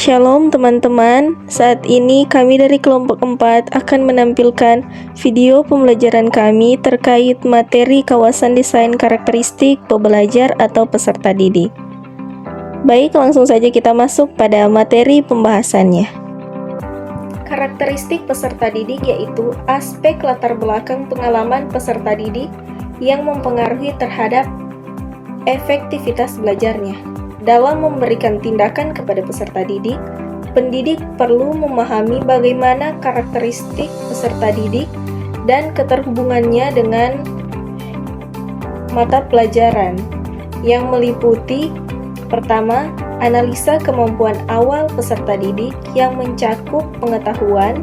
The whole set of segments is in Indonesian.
Shalom teman-teman, saat ini kami dari kelompok 4 akan menampilkan video pembelajaran kami terkait materi kawasan desain karakteristik pembelajar atau peserta didik. Baik, langsung saja kita masuk pada materi pembahasannya. Karakteristik peserta didik yaitu aspek latar belakang pengalaman peserta didik yang mempengaruhi terhadap efektivitas belajarnya. Dalam memberikan tindakan kepada peserta didik, pendidik perlu memahami bagaimana karakteristik peserta didik dan keterhubungannya dengan mata pelajaran yang meliputi: pertama, analisa kemampuan awal peserta didik yang mencakup pengetahuan,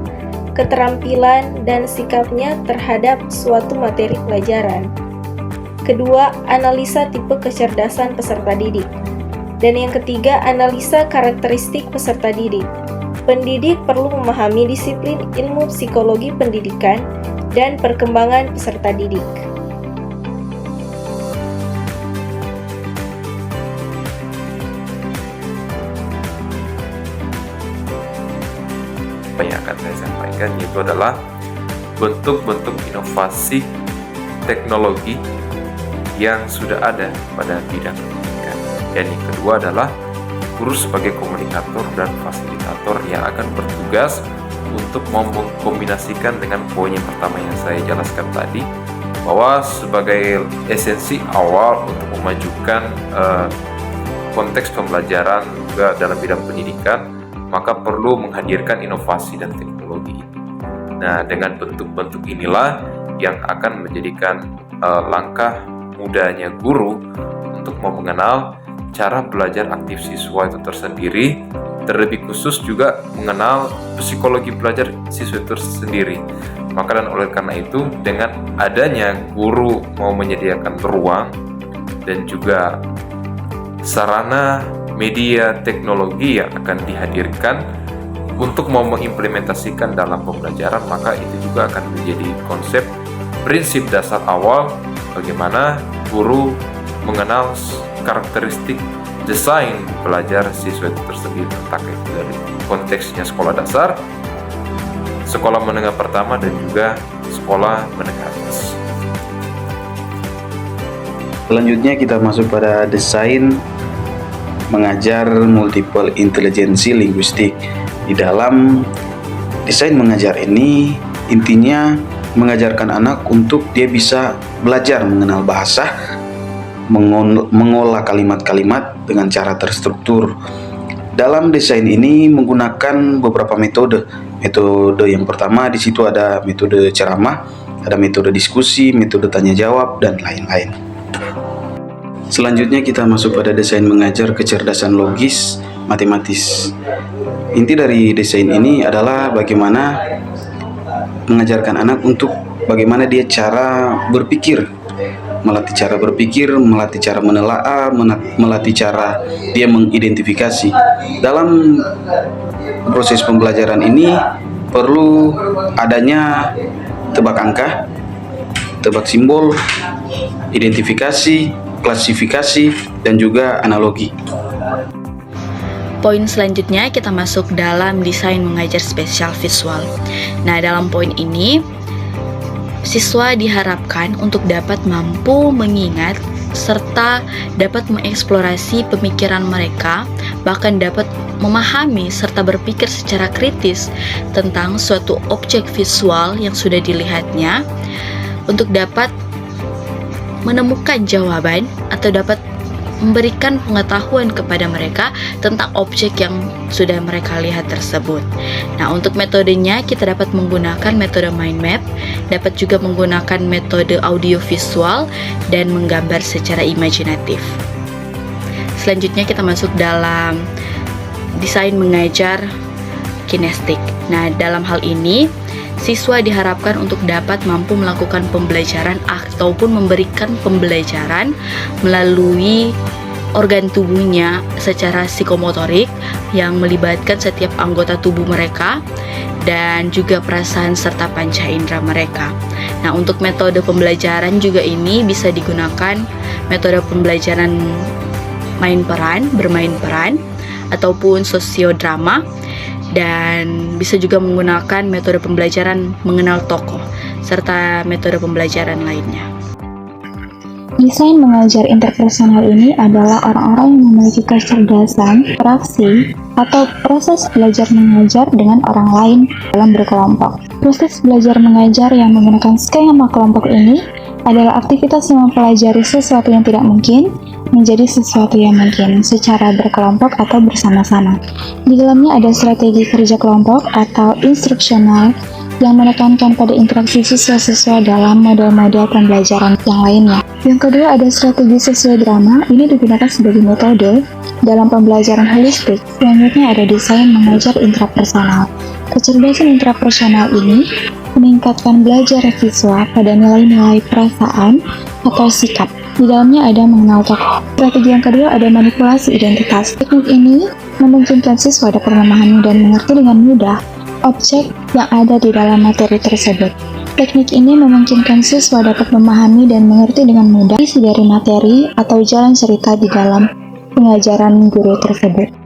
keterampilan, dan sikapnya terhadap suatu materi pelajaran. Kedua, analisa tipe kecerdasan peserta didik. Dan yang ketiga, analisa karakteristik peserta didik. Pendidik perlu memahami disiplin ilmu psikologi pendidikan dan perkembangan peserta didik. Apa yang akan saya sampaikan yaitu adalah bentuk-bentuk inovasi teknologi yang sudah ada pada bidang pendidikan. Dan yang kedua adalah guru sebagai komunikator dan fasilitator yang akan bertugas untuk mengkombinasikan dengan poin yang pertama yang saya jelaskan tadi, bahwa sebagai esensi awal untuk memajukan konteks pembelajaran juga dalam bidang pendidikan, maka perlu menghadirkan inovasi dan teknologi. Nah, dengan bentuk-bentuk inilah yang akan menjadikan langkah mudahnya guru untuk mengenal cara belajar aktif siswa itu tersendiri, terlebih khusus juga mengenal psikologi belajar siswa itu tersendiri. Maka dan oleh karena itu, dengan adanya guru mau menyediakan ruang dan juga sarana media teknologi yang akan dihadirkan untuk mau mengimplementasikan dalam pembelajaran, maka itu juga akan menjadi konsep prinsip dasar awal bagaimana guru mengenal karakteristik desain belajar siswa itu tersendiri, entah itu dari konteksnya sekolah dasar, sekolah menengah pertama, dan juga sekolah menengah atas. Selanjutnya kita masuk pada desain mengajar multiple intelijensi linguistik. Di dalam desain mengajar ini intinya mengajarkan anak untuk dia bisa belajar mengenal bahasa, mengolah kalimat-kalimat dengan cara terstruktur. Dalam desain ini menggunakan beberapa metode. Metode yang pertama di situ ada metode ceramah, ada metode diskusi, metode tanya jawab, dan lain-lain. Selanjutnya kita masuk pada desain mengajar kecerdasan logis matematis. Inti dari desain ini adalah bagaimana mengajarkan anak untuk bagaimana dia cara berpikir, melatih cara berpikir, melatih cara menelaah, melatih cara dia mengidentifikasi. Dalam proses pembelajaran ini perlu adanya tebak angka, tebak simbol, identifikasi, klasifikasi, dan juga analogi. Poin selanjutnya kita masuk dalam desain mengajar spesial visual. Nah, dalam poin ini siswa diharapkan untuk dapat mampu mengingat serta dapat mengeksplorasi pemikiran mereka, bahkan dapat memahami serta berpikir secara kritis tentang suatu objek visual yang sudah dilihatnya, untuk dapat menemukan jawaban atau dapat memberikan pengetahuan kepada mereka tentang objek yang sudah mereka lihat tersebut. Nah, untuk metodenya kita dapat menggunakan metode mind map, dapat juga menggunakan metode audio visual, dan menggambar secara imajinatif. Selanjutnya kita masuk dalam desain mengajar kinestik. Nah, dalam hal ini siswa diharapkan untuk dapat mampu melakukan pembelajaran ataupun memberikan pembelajaran melalui organ tubuhnya secara psikomotorik yang melibatkan setiap anggota tubuh mereka dan juga perasaan serta panca indera mereka. Nah, untuk metode pembelajaran juga ini bisa digunakan metode pembelajaran bermain peran ataupun sosiodrama, dan bisa juga menggunakan metode pembelajaran mengenal tokoh serta metode pembelajaran lainnya. Desain mengajar interpersonal ini adalah orang-orang yang memiliki kecerdasan, interaksi, atau proses belajar mengajar dengan orang lain dalam berkelompok. Proses belajar mengajar yang menggunakan skema kelompok ini adalah aktivitas yang mempelajari sesuatu yang tidak mungkin menjadi sesuatu yang mungkin secara berkelompok atau bersama-sama. Di dalamnya ada strategi kerja kelompok atau instruksional yang menekankan pada interaksi siswa-siswa dalam model-model pembelajaran yang lainnya. Yang kedua ada strategi sosiodrama, ini digunakan sebagai metode dalam pembelajaran holistik. Selanjutnya ada desain mengajar intrapersonal. Kecerdasan intrapersonal ini meningkatkan belajar siswa pada nilai-nilai perasaan atau sikap. Di dalamnya ada mengenal tokoh. Strategi yang kedua ada manipulasi identitas. Teknik ini memungkinkan siswa dapat memahami dan mengerti dengan mudah objek yang ada di dalam materi tersebut. Teknik ini memungkinkan siswa dapat memahami dan mengerti dengan mudah isi dari materi atau jalan cerita di dalam pengajaran guru tersebut.